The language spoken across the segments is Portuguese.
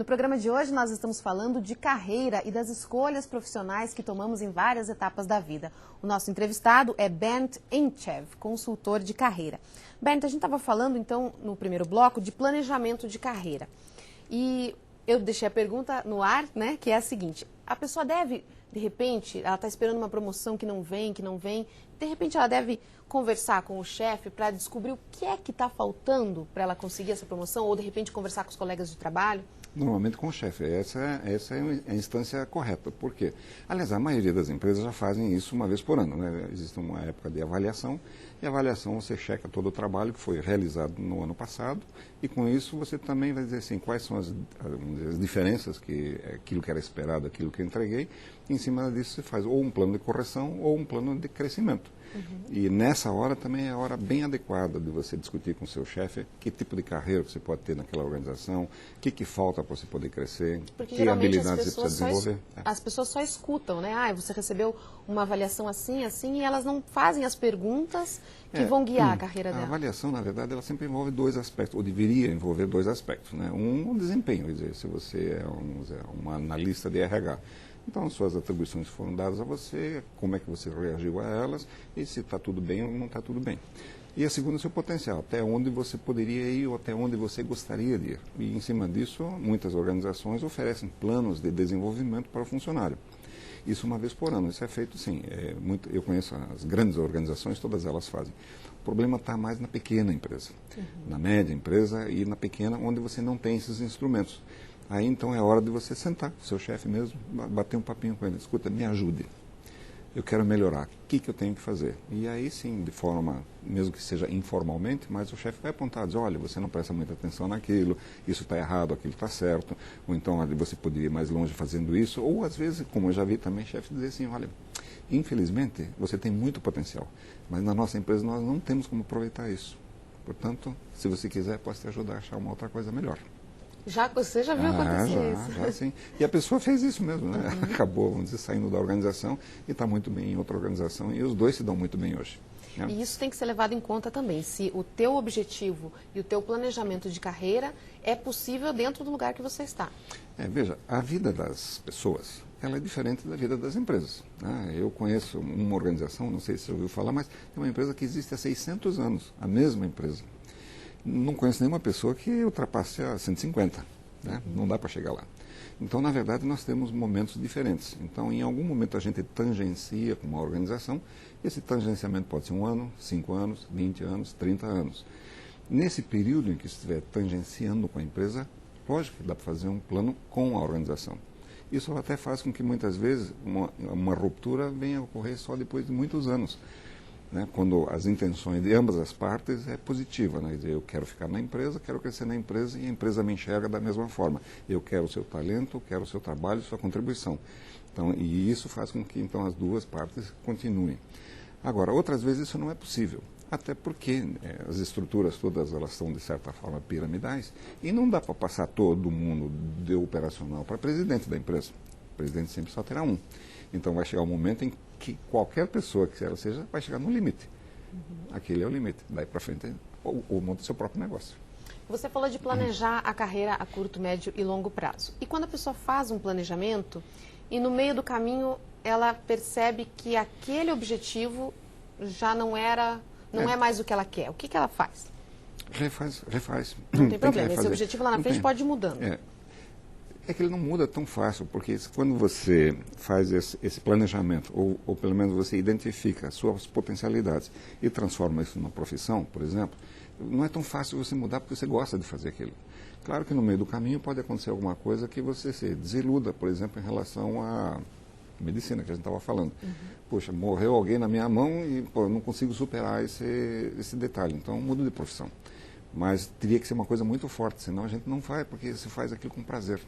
programa de hoje nós estamos falando de carreira e das escolhas profissionais que tomamos em várias etapas da vida. O nosso entrevistado é Bernd Entchev, consultor de carreira. Bernd, a gente estava falando então no primeiro bloco de planejamento de carreira. E eu deixei a pergunta no ar, né, que é a seguinte: a pessoa deve, de repente, ela está esperando uma promoção que não vem, de repente ela deve conversar com o chefe para descobrir o que é que está faltando para ela conseguir essa promoção, ou de repente conversar com os colegas de trabalho? Normalmente com o chefe. Essa é a instância correta. Por quê? Aliás, a maioria das empresas já fazem isso uma vez por ano, né? Existe uma época de avaliação, e a avaliação você checa todo o trabalho que foi realizado no ano passado, e com isso você também vai dizer assim, quais são as diferenças, que aquilo que era esperado, aquilo que eu entreguei, e em cima disso você faz ou um plano de correção ou um plano de crescimento. E nessa hora também é a hora bem adequada de você discutir com o seu chefe que tipo de carreira você pode ter naquela organização, o que falta para você poder crescer, porque que habilidades você precisa desenvolver. As pessoas só escutam, né? Ah, você recebeu uma avaliação assim, e elas não fazem as perguntas que vão guiar a carreira dela. A avaliação, na verdade, ela sempre envolve dois aspectos, ou deveria envolver dois aspectos, né? Um, o desempenho, quer dizer, se você é um analista de RH. Então, suas atribuições foram dadas a você, como é que você reagiu a elas, e se está tudo bem ou não está tudo bem. E a segunda, o seu potencial, até onde você poderia ir ou até onde você gostaria de ir. E, em cima disso, muitas organizações oferecem planos de desenvolvimento para o funcionário. Isso uma vez por ano, isso é feito sim. Eu conheço as grandes organizações, todas elas fazem. O problema está mais na pequena empresa, na média empresa e na pequena, onde você não tem esses instrumentos. Aí, então, é hora de você sentar com o seu chefe mesmo, bater um papinho com ele. Escuta, me ajude. Eu quero melhorar. O que eu tenho que fazer? E aí, sim, de forma, mesmo que seja informalmente, mas o chefe vai apontar, diz, olha, você não presta muita atenção naquilo, isso está errado, aquilo está certo, ou então você poderia ir mais longe fazendo isso, ou às vezes, como eu já vi também, chefe dizer assim, olha, infelizmente, você tem muito potencial, mas na nossa empresa nós não temos como aproveitar isso. Portanto, se você quiser, posso te ajudar a achar uma outra coisa melhor. Você já viu acontecer isso? Já, sim. E a pessoa fez isso mesmo, né? Acabou, vamos dizer, saindo da organização e está muito bem em outra organização, e os dois se dão muito bem hoje. Né? E isso tem que ser levado em conta também, se o teu objetivo e o teu planejamento de carreira é possível dentro do lugar que você está. Veja, a vida das pessoas, ela é diferente da vida das empresas. Né? Eu conheço uma organização, não sei se você ouviu falar, mas tem uma empresa que existe há 600 anos, a mesma empresa. Não conheço nenhuma pessoa que ultrapasse a 150, né? Não dá para chegar lá. Então, na verdade, nós temos momentos diferentes. Então, em algum momento a gente tangencia com uma organização, esse tangenciamento pode ser 1 ano, 5 anos, 20 anos, 30 anos. Nesse período em que estiver tangenciando com a empresa, lógico que dá para fazer um plano com a organização. Isso até faz com que muitas vezes uma ruptura venha a ocorrer só depois de muitos anos. Né, quando as intenções de ambas as partes é positiva, né? Quer dizer, eu quero ficar na empresa, quero crescer na empresa e a empresa me enxerga da mesma forma. Eu quero o seu talento, quero o seu trabalho, sua contribuição. Então, e isso faz com que então as duas partes continuem. Agora, outras vezes isso não é possível, até porque as estruturas todas elas são de certa forma piramidais e não dá para passar todo mundo de operacional para presidente da empresa. O presidente sempre só terá um. Então vai chegar um momento em que qualquer pessoa que ela seja vai chegar no limite. Aquele é o limite. Daí para frente, ou monta o seu próprio negócio. Você falou de planejar a carreira a curto, médio e longo prazo. E quando a pessoa faz um planejamento e no meio do caminho ela percebe que aquele objetivo já não é mais o que ela quer, o que ela faz? Refaz. Não tem problema, esse objetivo lá na frente pode ir mudando. É que ele não muda tão fácil, porque quando você faz esse planejamento, ou pelo menos você identifica as suas potencialidades e transforma isso numa profissão, por exemplo, não é tão fácil você mudar porque você gosta de fazer aquilo. Claro que no meio do caminho pode acontecer alguma coisa que você se desiluda, por exemplo, em relação à medicina que a gente estava falando. Poxa, morreu alguém na minha mão e eu não consigo superar esse detalhe, então mudo de profissão. Mas teria que ser uma coisa muito forte, senão a gente não vai, porque se faz aquilo com prazer.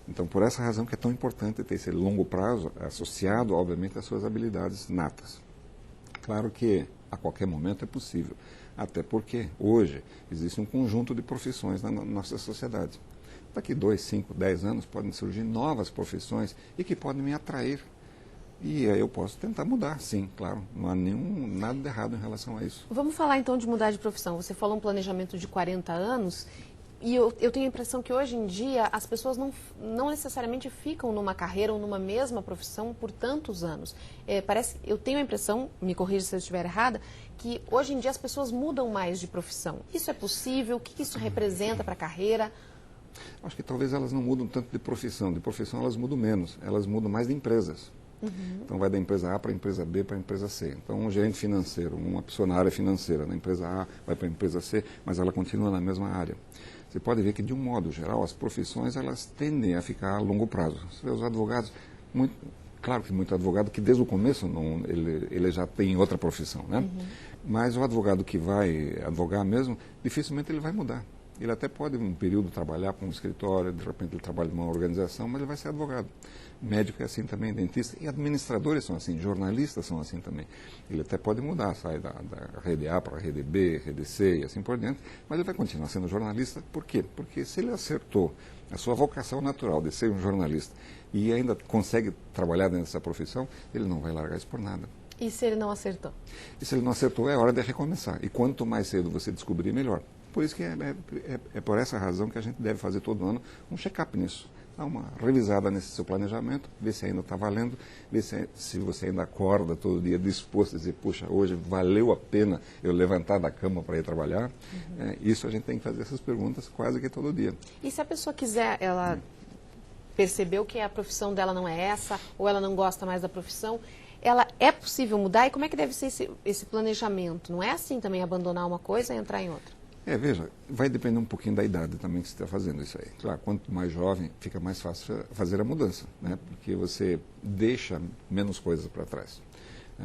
Então, por essa razão que é tão importante ter esse longo prazo associado, obviamente, às suas habilidades natas. Claro que a qualquer momento é possível, até porque hoje existe um conjunto de profissões na nossa sociedade. Daqui 2, 5, 10 anos podem surgir novas profissões e que podem me atrair. E aí eu posso tentar mudar, sim, claro. Não há nada de errado em relação a isso. Vamos falar então de mudar de profissão. Você falou um planejamento de 40 anos. E eu tenho a impressão que hoje em dia as pessoas não necessariamente ficam numa carreira ou numa mesma profissão por tantos anos. Eu tenho a impressão, me corrija se eu estiver errada, que hoje em dia as pessoas mudam mais de profissão. Isso é possível? O que isso representa para a carreira? Acho que talvez elas não mudam tanto de profissão. De profissão elas mudam menos, elas mudam mais de empresas. Então vai da empresa A para a empresa B para a empresa C. Então um gerente financeiro, uma pessoa na área financeira, na empresa A vai para a empresa C, mas ela continua na mesma área. Você pode ver que, de um modo geral, as profissões elas tendem a ficar a longo prazo. Você vê os advogados, claro que muito advogado que desde o começo ele já tem outra profissão, né? Mas o advogado que vai advogar mesmo, dificilmente ele vai mudar. Ele até pode, um período, trabalhar para um escritório, de repente ele trabalha em uma organização, mas ele vai ser advogado. Médico é assim também, dentista, e administradores são assim, jornalistas são assim também. Ele até pode mudar, sai da rede A para a rede B, rede C e assim por diante, mas ele vai continuar sendo jornalista. Por quê? Porque se ele acertou a sua vocação natural de ser um jornalista e ainda consegue trabalhar dentro dessa profissão, ele não vai largar isso por nada. E se ele não acertou? E se ele não acertou, é hora de recomeçar. E quanto mais cedo você descobrir, melhor. Por isso que é por essa razão que a gente deve fazer todo ano um check-up nisso. Dar uma revisada nesse seu planejamento, ver se ainda está valendo, ver se você ainda acorda todo dia disposto a dizer, puxa, hoje valeu a pena eu levantar da cama para ir trabalhar. Isso a gente tem que fazer essas perguntas quase que todo dia. E se a pessoa quiser, ela percebeu que a profissão dela não é essa, ou ela não gosta mais da profissão, ela é possível mudar? E como é que deve ser esse planejamento? Não é assim também abandonar uma coisa e entrar em outra? Veja, vai depender um pouquinho da idade também que você está fazendo isso aí. Claro, quanto mais jovem, fica mais fácil fazer a mudança, né? Porque você deixa menos coisas para trás.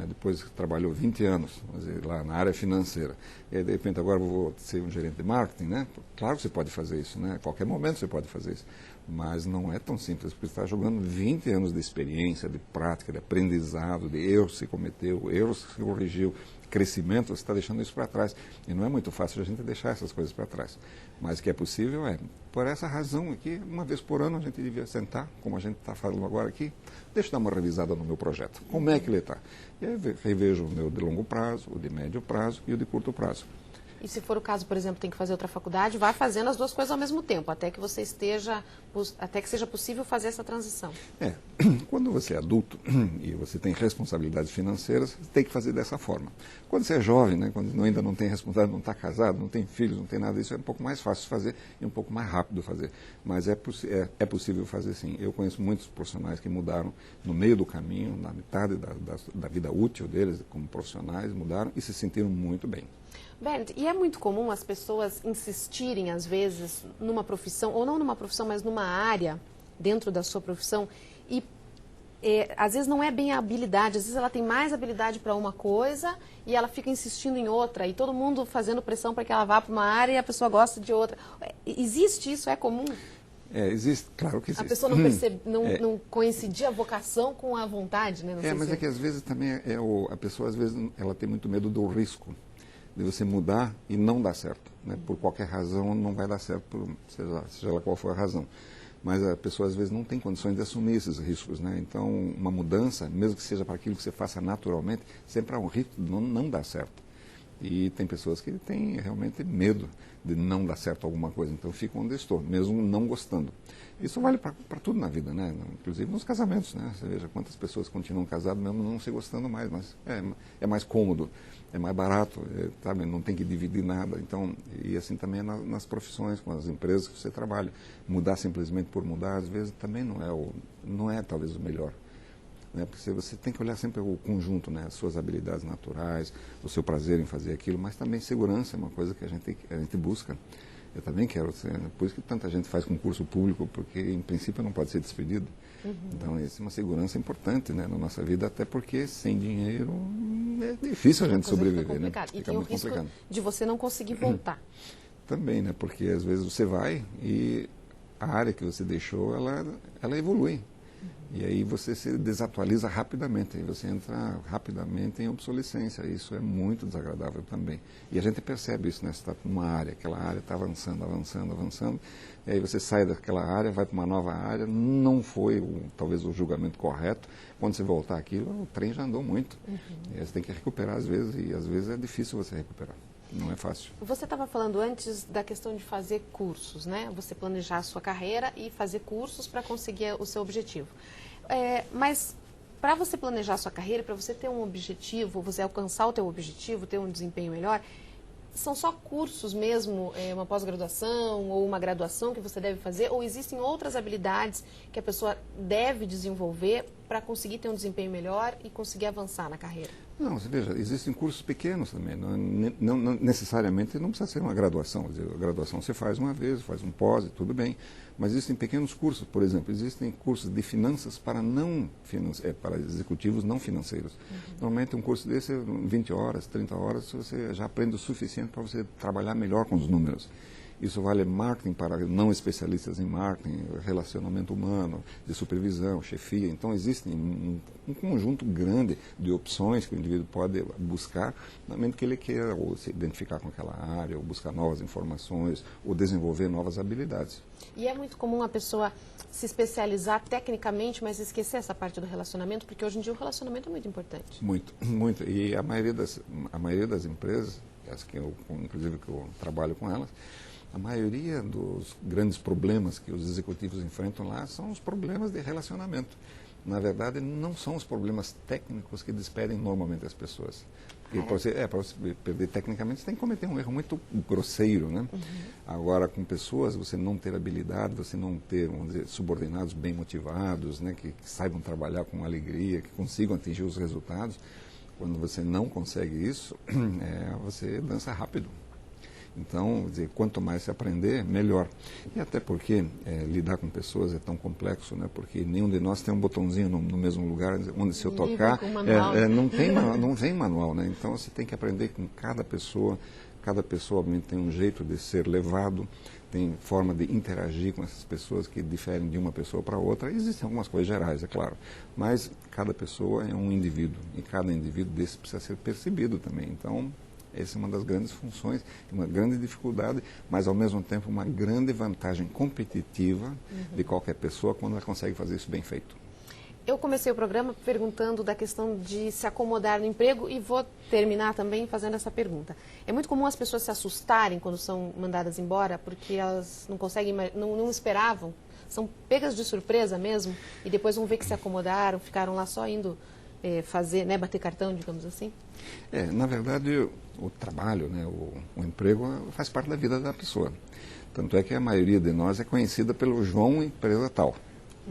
Depois que trabalhou 20 anos, vamos dizer, lá na área financeira, e aí, de repente agora eu vou ser um gerente de marketing, né? Claro que você pode fazer isso, né? A qualquer momento você pode fazer isso, mas não é tão simples, porque você está jogando 20 anos de experiência, de prática, de aprendizado, de erros que você cometeu, erros que você corrigiu, crescimento, você está deixando isso para trás. E não é muito fácil a gente deixar essas coisas para trás. Mas o que é possível por essa razão aqui, uma vez por ano a gente devia sentar, como a gente está falando agora aqui, deixa eu dar uma revisada no meu projeto. Como é que ele está? E aí revejo o meu de longo prazo, o de médio prazo e o de curto prazo. E se for o caso, por exemplo, tem que fazer outra faculdade, vá fazendo as duas coisas ao mesmo tempo, até que seja possível fazer essa transição. Quando você é adulto e você tem responsabilidades financeiras, você tem que fazer dessa forma. Quando você é jovem, né, quando ainda não tem responsabilidade, não está casado, não tem filhos, não tem nada disso, é um pouco mais fácil fazer e um pouco mais rápido fazer. Mas é possível fazer sim. Eu conheço muitos profissionais que mudaram no meio do caminho, na metade da vida útil deles, como profissionais, mudaram e se sentiram muito bem. Bernd, e é muito comum as pessoas insistirem, às vezes, numa profissão, ou não numa profissão, mas numa área dentro da sua profissão, e às vezes não é bem a habilidade, às vezes ela tem mais habilidade para uma coisa e ela fica insistindo em outra, e todo mundo fazendo pressão para que ela vá para uma área e a pessoa gosta de outra. Existe isso? É comum? Existe, claro que existe. A pessoa não coincidir a vocação com a vontade, né? Mas é que às vezes também a pessoa, às vezes, ela tem muito medo do risco de você mudar e não dar certo, né? Por qualquer razão não vai dar certo, seja lá qual for a razão. Mas a pessoa às vezes não tem condições de assumir esses riscos, né? Então uma mudança, mesmo que seja para aquilo que você faça naturalmente, sempre há um risco de não dar certo. E tem pessoas que têm realmente medo de não dar certo alguma coisa, então ficam onde estou, mesmo não gostando. Isso vale para tudo na vida, né? Inclusive nos casamentos, né? Você veja quantas pessoas continuam casadas mesmo não se gostando mais, mas é mais cômodo, é mais barato, sabe? Não tem que dividir nada. Então, e assim também nas profissões, com as empresas que você trabalha. Mudar simplesmente por mudar, às vezes também não é talvez o melhor. Porque você tem que olhar sempre o conjunto, né? As suas habilidades naturais, o seu prazer em fazer aquilo, mas também segurança é uma coisa que a gente busca. Eu também quero ser, por isso que tanta gente faz concurso público, porque em princípio não pode ser despedido. Então, isso é uma segurança importante, né, na nossa vida, até porque sem dinheiro é difícil a gente sobreviver, né? E tem o risco de você não conseguir voltar. Também, né? Porque às vezes você vai e a área que você deixou, ela evolui. E aí você se desatualiza rapidamente, aí você entra rapidamente em obsolescência. Isso é muito desagradável também. E a gente percebe isso, né? Você está numa área, aquela área está avançando, e aí você sai daquela área, vai para uma nova área, não foi talvez o julgamento correto. Quando você voltar aquilo, o trem já andou muito. E aí você tem que recuperar às vezes, e às vezes é difícil você recuperar. Não é fácil. Você estava falando antes da questão de fazer cursos, né? Você planejar a sua carreira e fazer cursos para conseguir o seu objetivo. Mas para você planejar a sua carreira, para você ter um objetivo, você alcançar o teu objetivo, ter um desempenho melhor, são só cursos mesmo, uma pós-graduação ou uma graduação que você deve fazer? Ou existem outras habilidades que a pessoa deve desenvolver para conseguir ter um desempenho melhor e conseguir avançar na carreira? Não, você veja, existem cursos pequenos também. Não necessariamente não precisa ser uma graduação. Quer dizer, a graduação você faz uma vez, faz um pós, tudo bem. Mas existem pequenos cursos, por exemplo, existem cursos de finanças para para executivos não financeiros. Normalmente um curso desse, 20 horas, 30 horas, você já aprende o suficiente para você trabalhar melhor com os números. Isso vale marketing para não especialistas em marketing, relacionamento humano, de supervisão, chefia. Então, existe um conjunto grande de opções que o indivíduo pode buscar, no momento que ele queira ou se identificar com aquela área, ou buscar novas informações, ou desenvolver novas habilidades. E é muito comum a pessoa se especializar tecnicamente, mas esquecer essa parte do relacionamento, porque hoje em dia o relacionamento é muito importante. Muito, muito. E a maioria das empresas, as que inclusive que eu trabalho com elas, a maioria dos grandes problemas que os executivos enfrentam lá são os problemas de relacionamento. Na verdade, não são os problemas técnicos que despedem normalmente as pessoas. Para você perder tecnicamente, você tem que cometer um erro muito grosseiro, né? Agora, com pessoas, você não ter habilidade, você não ter, vamos dizer, subordinados bem motivados, né? Que saibam trabalhar com alegria, que consigam atingir os resultados. Quando você não consegue isso, você dança rápido. Então, dizer, quanto mais se aprender, melhor. E até porque lidar com pessoas é tão complexo, né? Porque nenhum de nós tem um botãozinho no mesmo lugar, onde se eu tocar, não tem manual, né? Então, você tem que aprender com cada pessoa, obviamente, tem um jeito de ser levado, tem forma de interagir com essas pessoas que diferem de uma pessoa para outra. Existem algumas coisas gerais, é claro, mas cada pessoa é um indivíduo, e cada indivíduo desse precisa ser percebido também. Então, essa é uma das grandes funções, uma grande dificuldade, mas ao mesmo tempo uma grande vantagem competitiva de qualquer pessoa quando ela consegue fazer isso bem feito. Eu comecei o programa perguntando da questão de se acomodar no emprego e vou terminar também fazendo essa pergunta. É muito comum as pessoas se assustarem quando são mandadas embora porque elas não conseguem, não esperavam, são pegas de surpresa mesmo e depois vão ver que se acomodaram, ficaram lá só indo fazer, né, bater cartão, digamos assim? Na verdade, o trabalho, né, o emprego faz parte da vida da pessoa. Tanto é que a maioria de nós é conhecida pelo João empresa tal.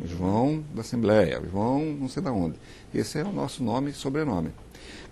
João da Assembleia, João não sei de onde. Esse é o nosso nome e sobrenome.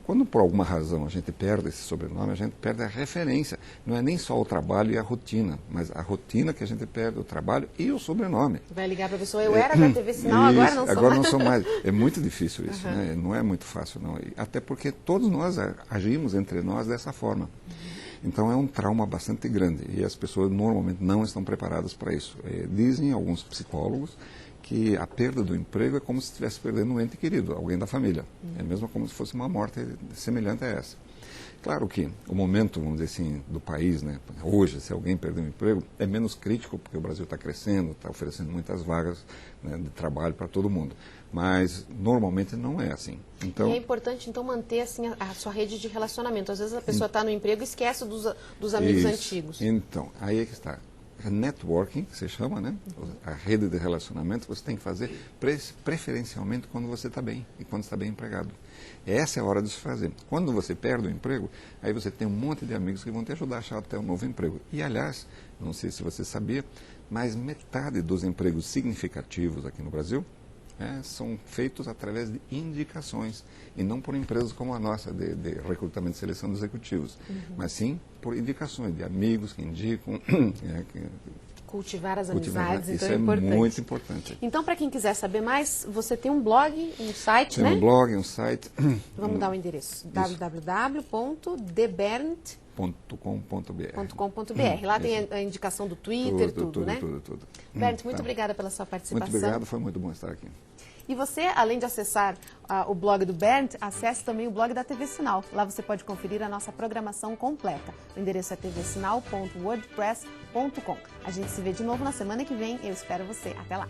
Quando por alguma razão a gente perde esse sobrenome, a gente perde a referência. Não é nem só o trabalho e a rotina, mas a rotina que a gente perde, o trabalho e o sobrenome. Vai ligar para a pessoa, eu era da TV Sinal, agora não sou mais. Agora não sou mais. É muito difícil isso, né? Não é muito fácil, não. Até porque todos nós agimos entre nós dessa forma. Então é um trauma bastante grande e as pessoas normalmente não estão preparadas para isso. Dizem alguns psicólogos que a perda do emprego é como se estivesse perdendo um ente querido, alguém da família. É mesmo como se fosse uma morte semelhante a essa. Claro que o momento, vamos dizer assim, do país, né, hoje, se alguém perder um emprego, é menos crítico, porque o Brasil está crescendo, está oferecendo muitas vagas, né, de trabalho para todo mundo. Mas, normalmente, não é assim. Então, e é importante, então, manter assim, a sua rede de relacionamento. Às vezes a pessoa está no emprego e esquece dos amigos antigos. Então, aí é que está. Networking, que se chama, né? A rede de relacionamento, você tem que fazer preferencialmente quando você está bem e quando está bem empregado. Essa é a hora de se fazer. Quando você perde o emprego, aí você tem um monte de amigos que vão te ajudar a achar até um novo emprego. E, aliás, não sei se você sabia, mas metade dos empregos significativos aqui no Brasil são feitos através de indicações e não por empresas como a nossa de recrutamento e seleção de executivos, mas sim por indicações de amigos que indicam. Cultivar as amizades, então isso é importante. Muito importante. Então, para quem quiser saber mais, você tem um blog, um site, tem, né? Tem um blog, um site. Vamos dar o endereço, www.debernt.com.br. Lá tem a indicação do Twitter, tudo, né? Tudo. Bernt, muito obrigada pela sua participação. Muito obrigado, foi muito bom estar aqui. E você, além de acessar o blog do Bernt, acesse também o blog da TV Sinal. Lá você pode conferir a nossa programação completa. O endereço é tvsinal.wordpress.com. A gente se vê de novo na semana que vem. Eu espero você. Até lá!